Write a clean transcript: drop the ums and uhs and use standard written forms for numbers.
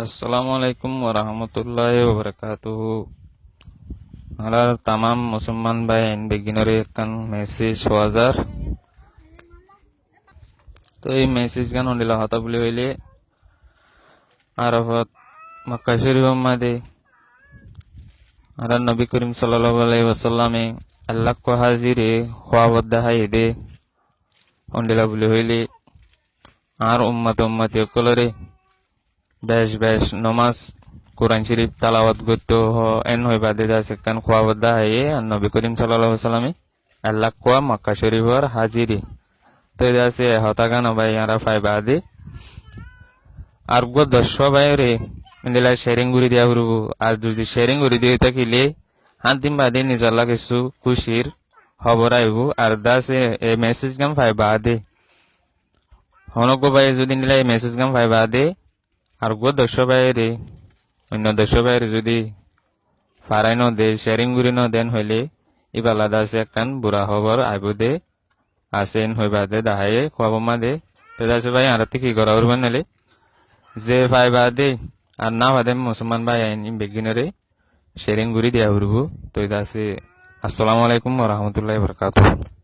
Assalamualaikum warahmatullahi wabarakatuh. Halar tamam musulman bayin beginner kan message wazar. তো এই message গান হন্ডিলা হতা বলে হইলে আরফত মক্কা শরীফ মাদে আর নবী করিম সাল্লাল্লাহু আলাইহি ওয়াসাল্লামে আল্লাহ কো হাজিরে খোয়াবদ্দা হাইদে হন্ডিলা বলে হইলে আর উম্মতি কলরে বেশ বেশ নমাজ কোরআন শরীফ তালাওয়াত করতে এন হই বাদে দাসে কান খোয়াবদ্দা হাইয়ে আর নবী করিম সাল্লাল্লাহু আলাইহি ওয়াসাল্লামে আল্লাহ কো মক্কা শরীফর হাজিরে তো দাসে হতা গান ভাই আর ফাই বাদে আর গো 10 বাইরে মিলা শেয়ারিং করে দিয়া হরবো আর যদি শেয়ারিং করে দিয়ে থাকিলে হান্তিম বাদে নিজলা কিছু খুশির খবর আইব আর দাসে এ মেসেজ গাম ফাই বাদে হনগো ভাই যদি নিলা এই মেসেজ গাম ফাই বাদে আর গো 10 বাইরে অন্য 10 বাইরে যদি ফারাই ন দে শেয়ারিং করে ন দেন হইলে ইবালা দাসে কান বুড়া খবর আইব দে আসেন হই বাদে দাহায়ে খোয়াব মা দে তো দাসে ভাই আর কি করা উড়বেন নালে যে ভাই বাদে আর না বাদে মুসলমান ভাই আইন বেগিনারে শেয়ারিং করে দিয়া হরবো তো দাসে আসসালামু আলাইকুম ওয়া রাহমাতুল্লাহি ওয়া বারাকাতুহু।